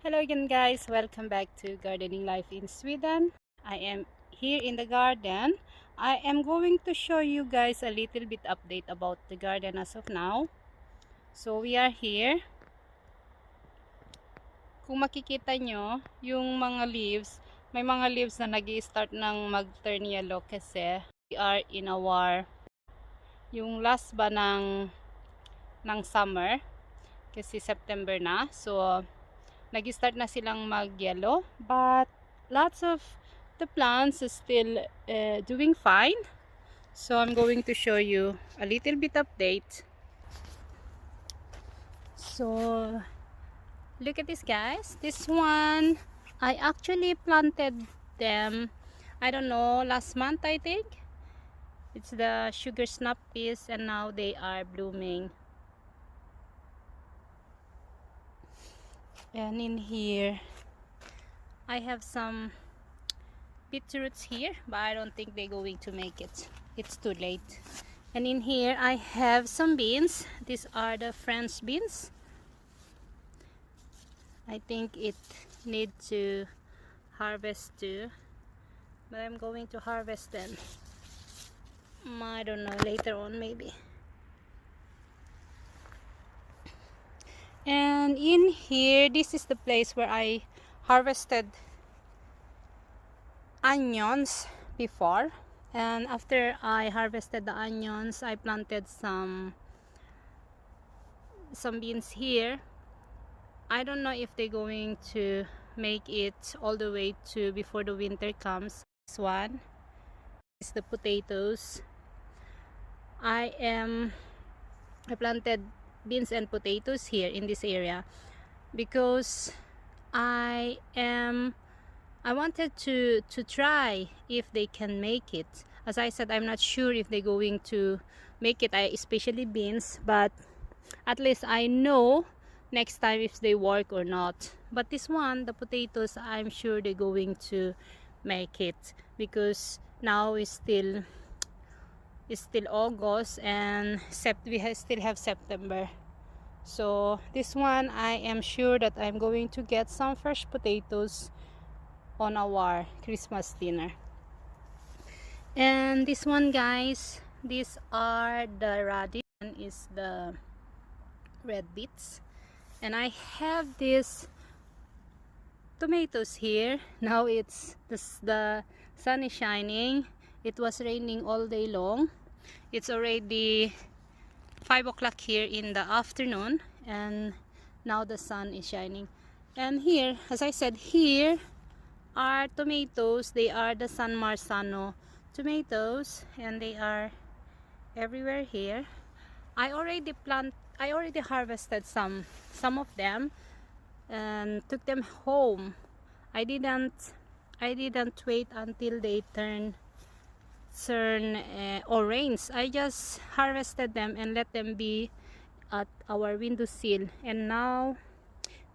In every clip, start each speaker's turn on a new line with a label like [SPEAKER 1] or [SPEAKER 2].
[SPEAKER 1] Hello again guys, welcome back to Gardening Life in Sweden. I am here in the garden. I am going to show you guys a little bit update about the garden as of now. So we are here. Kung makikita nyo, yung mga leaves, may mga leaves na nag-i-start ng mag-turn yellow kasi we are in our yung last ba ng summer kasi September na. So nag-start na silang mag-yellow, but lots of the plants is still doing fine. So I'm going to show you a little bit update. So look at this guys. This one I actually planted them, I don't know, last month I think. It's the sugar snap peas and now they are blooming. And in here I have some beetroots here, but I don't think they're going to make it. It's too late. And in here I have some beans. These are the French beans. I think it need to harvest too, but I'm going to harvest them. I don't know, later on maybe. And in here, this is the place where I harvested onions before. And after I harvested the onions, I planted some beans here. I don't know if they're going to make it all the way to before the winter comes. This one is the potatoes. I planted beans and potatoes here in this area because I wanted to try if they can make it. As I said, I'm not sure if they're going to make it, especially beans, but at least I know next time if they work or not. But this one, the potatoes, I'm sure they're going to make it because now is still August and we still have September. So this one I am sure that I'm going to get some fresh potatoes on our Christmas dinner. And this one guys, these are the radish and is the red beets. And I have these tomatoes here. Now the sun is shining. It was raining all day long. It's already 5 o'clock here in the afternoon and now the sun is shining. And here, as I said, here are tomatoes. They are the San Marzano tomatoes and they are everywhere here. I already harvested some of them and took them home. I didn't wait until they turn orange. I just harvested them and let them be at our windowsill, and now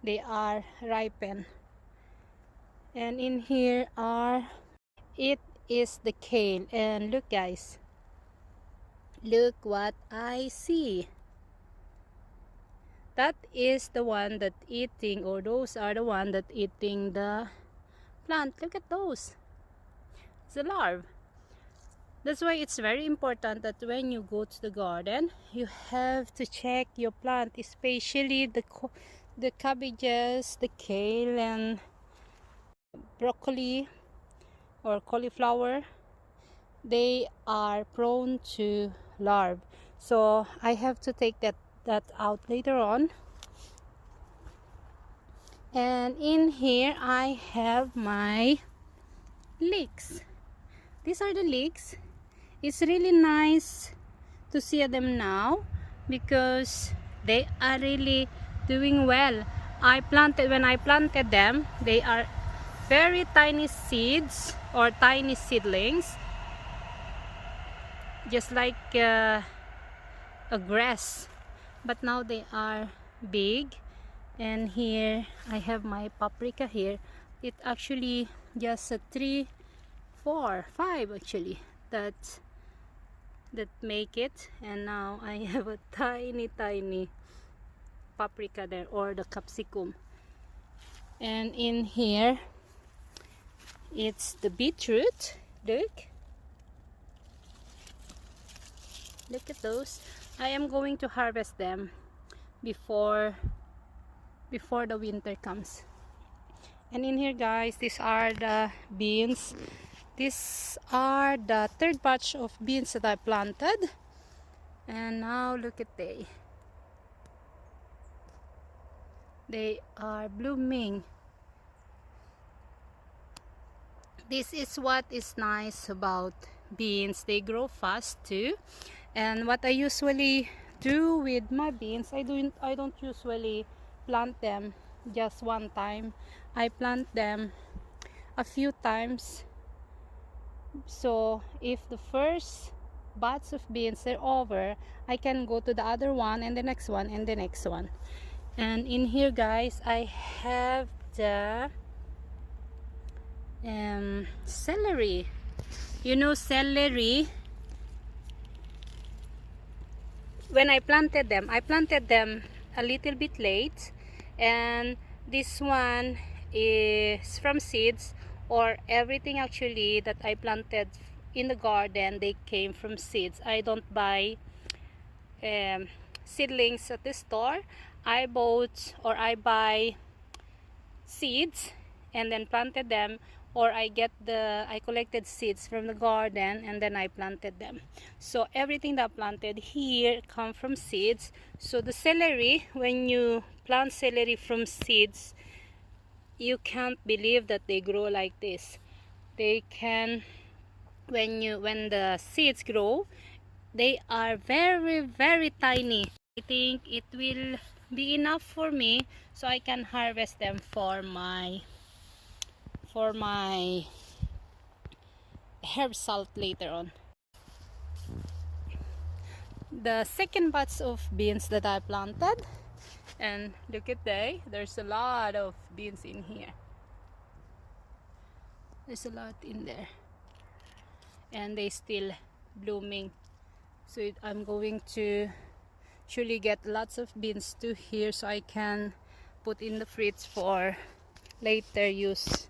[SPEAKER 1] they are ripened. And in here it is the kale, and look guys, look what I see. That is the one that eating, or those are the one that eating the plant. Look at those. It's a larva. That's why it's very important that when you go to the garden, you have to check your plant, especially the cabbages, the kale, and broccoli or cauliflower. They are prone to larvae. So I have to take that out later on. And in here I have my leeks. These are the leeks. It's really nice to see them now because they are really doing well. When I planted them, they are very tiny seeds or tiny seedlings, just like a grass, but now they are big. And here I have my paprika here. It actually just 3, 4, 5 actually that make it, and now I have a tiny paprika there, or the capsicum. And in here it's the beetroot. Look at those. I am going to harvest them before the winter comes. And in here, guys, these are the beans. These are the third batch of beans that I planted. And now look at they are blooming. This is what is nice about beans. They grow fast too. And what I usually do with my beans, I don't usually plant them just one time. I plant them a few times. So if the first batch of beans are over, I can go to the other one and the next one and the next one. And in here, guys, I have the celery. You know celery, when I planted them a little bit late, and this one is from seeds, or everything actually that I planted in the garden, they came from seeds. I don't buy seedlings at the store. I buy seeds and then planted them, or I collected seeds from the garden and then I planted them. So everything that I planted here come from seeds. So the celery, when you plant celery from seeds, you can't believe that they grow like this. They can, when the seeds grow, they are very, very tiny. I think it will be enough for me, so I can harvest them for my herb salt later on. The second batch of beans that I planted, and look at there's a lot of beans in here. There's a lot in there, and they still blooming. So I'm going to surely get lots of beans too here, so I can put in the fridge for later use.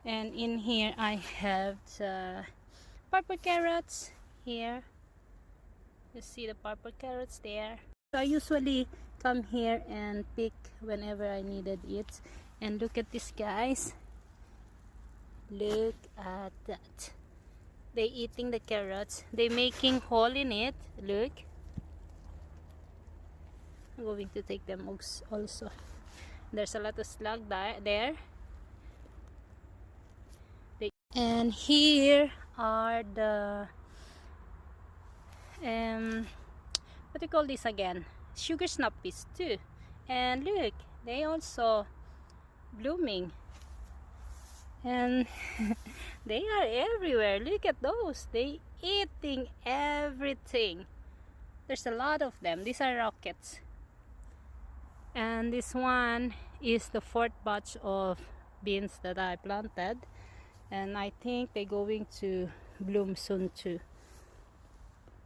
[SPEAKER 1] And in here I have the purple carrots here. You see the purple carrots there. So I usually come here and pick whenever I needed it. And look at this, guys. Look at that. They eating the carrots. They making hole in it. Look. I'm going to take them also. There's a lot of slug there. And here are the what do you call this again? Sugar snappies too. And look, they also blooming. And they are everywhere. Look at those. They eating everything. There's a lot of them. These are rockets. And this one is the fourth batch of beans that I planted. And I think they're going to bloom soon too.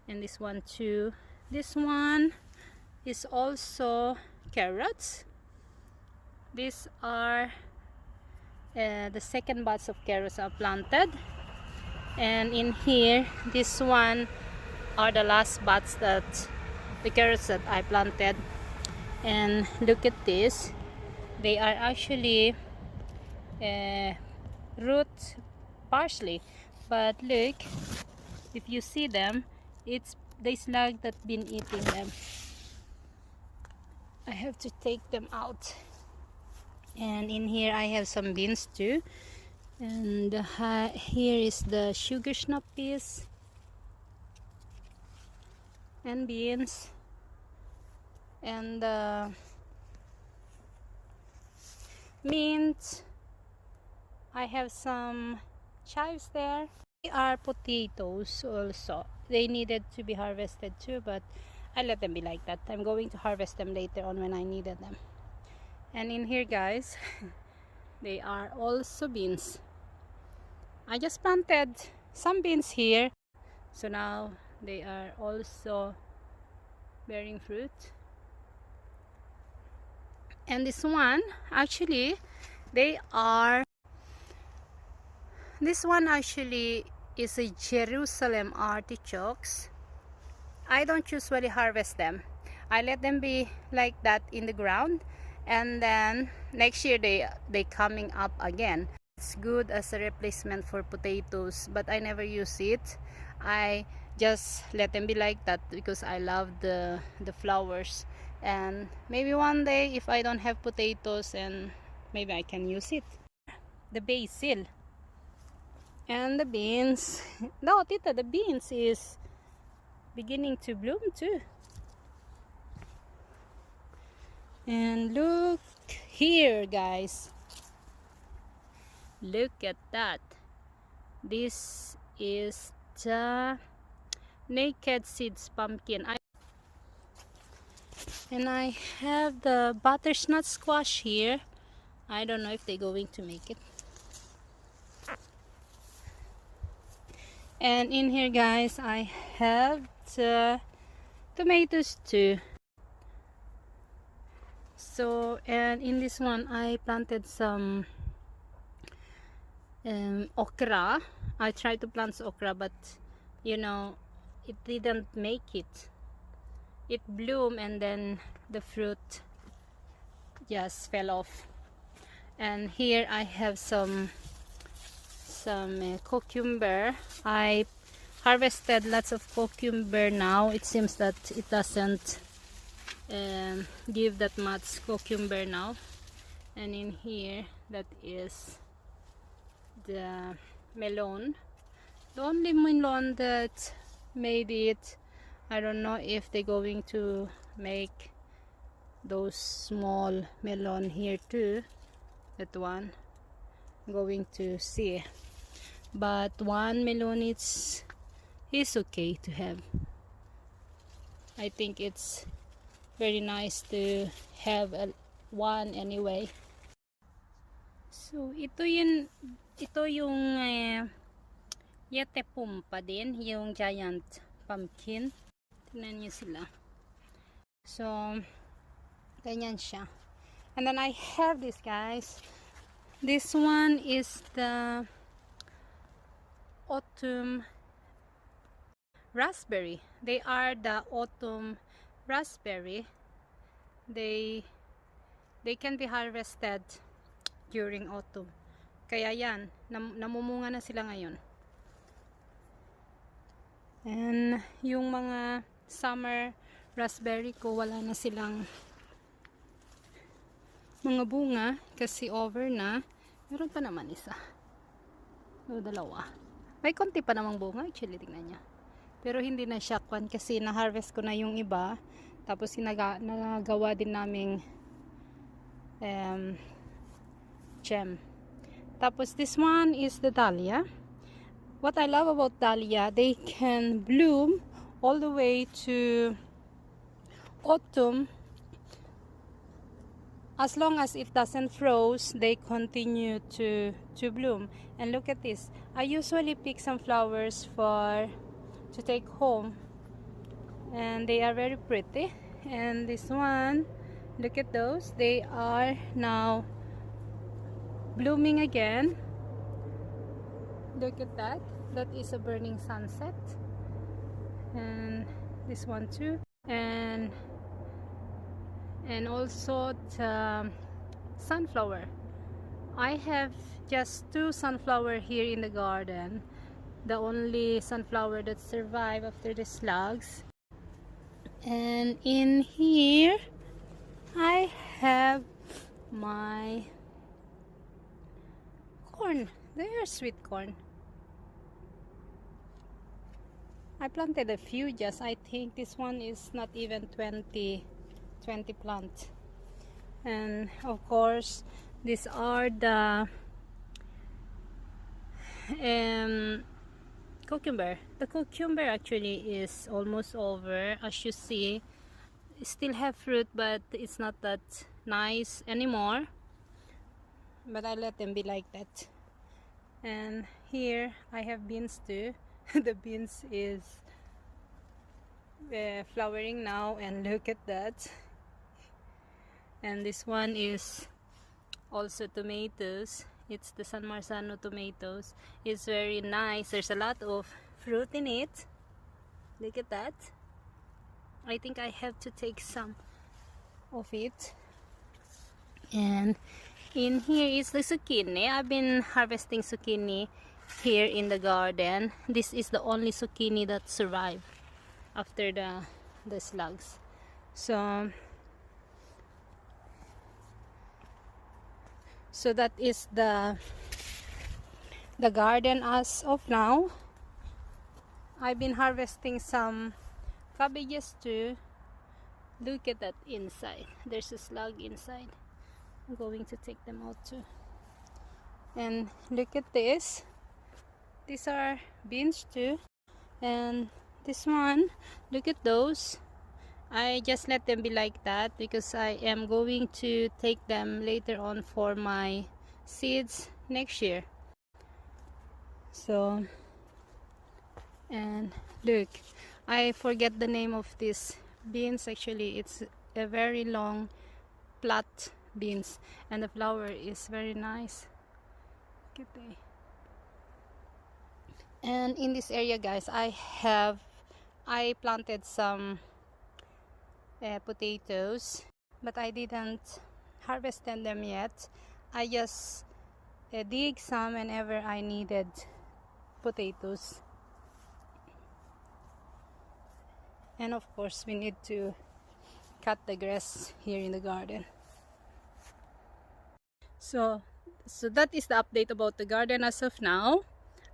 [SPEAKER 1] And this one too. This one is also carrots. These are the second batch of carrots I planted. And in here, this one are the last batch the carrots that I planted. And look at this. They are actually root parsley, but look, if you see them, it's the slug that been eating them. I have to take them out. And in here I have some beans too, and here is the sugar snappies and beans, and mint. I have some chives there. They are potatoes also. They needed to be harvested too, but I let them be like that. I'm going to harvest them later on when I needed them. And in here, guys, they are also beans. I just planted some beans here, so now they are also bearing fruit. And this one, actually, They are, this one actually is a Jerusalem artichokes. I don't usually harvest them. I let them be like that in the ground, and then next year they coming up again. It's good as a replacement for potatoes, but I never use it. I just let them be like that because I love the flowers, and maybe one day if I don't have potatoes, and maybe I can use it. The basil and the beans. No, Tita, the beans is beginning to bloom too. And look here, guys. Look at that. This is the naked seeds pumpkin. And I have the butternut squash here. I don't know if they're going to make it. And in here, guys, I have the tomatoes too. So, and in this one I planted some okra. I tried to plant okra, but you know, it didn't make it. It bloomed and then the fruit just fell off. And here I have some cucumber. I harvested lots of cucumber now. It seems that it doesn't give that much cucumber now. And in here, that is the melon. The only melon that made it, I don't know if they're going to make those small melon here too. That one, I'm going to see. But one melon is okay to have. I think it's very nice to have one anyway. So ito yung yete pumpa din, yung giant pumpkin. Tingnan niyo sila. So ganyan siya. And then I have this, guys. This one is the autumn raspberry. They are the autumn raspberry. They can be harvested during autumn. Kaya yan, namumunga na sila ngayon. And yung mga summer raspberry ko, wala na silang mga bunga kasi over na. Meron pa naman isa. O, dalawa. May konti pa namang bunga, actually, tingnan niya. Pero hindi na siya kwan kasi na-harvest ko na yung iba. Tapos nagawa din naming gem. Tapos this one is the dahlia. What I love about dahlia, they can bloom all the way to autumn. As long as it doesn't froze, they continue to bloom. And look at this. I usually pick some flowers to take home, and they are very pretty. And this one, look at those, they are now blooming again. Look at that. That is a burning sunset. And this one too. And also the sunflower. I have just 2 sunflower here in the garden. The only sunflower that survived after the slugs. And in here I have my corn. They are sweet corn. I planted a few, just I think this one is not even 20 plants. And of course these are the cucumber. The cucumber actually is almost over. As you see, it still have fruit, but it's not that nice anymore. But I let them be like that. And here I have beans too. The beans is flowering now, and look at that. And this one is also tomatoes. It's the San Marzano tomatoes. It's very nice. There's a lot of fruit in it. Look at that. I think I have to take some of it. And in here is the zucchini. I've been harvesting zucchini here in the garden. This is the only zucchini that survived after the slugs. So that is the garden as of now. I've been harvesting some cabbages too. Look at that inside. There's a slug inside. I'm going to take them out too. And look at this. These are beans too. And this one, look at those. I just let them be like that because I am going to take them later on for my seeds next year. So, and look, I forget the name of this beans. Actually, it's a very long flat beans, and the flower is very nice. Look at that. And in this area, guys, I planted some potatoes, but I didn't harvest them yet. I just dig some whenever I needed potatoes. And of course, we need to cut the grass here in the garden. So that is the update about the garden as of now.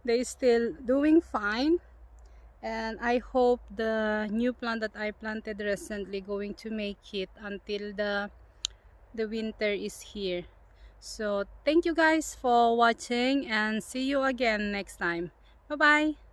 [SPEAKER 1] They're still doing fine, and I hope the new plant that I planted recently going to make it until the winter is here. So thank you guys for watching, and see you again next time. Bye bye.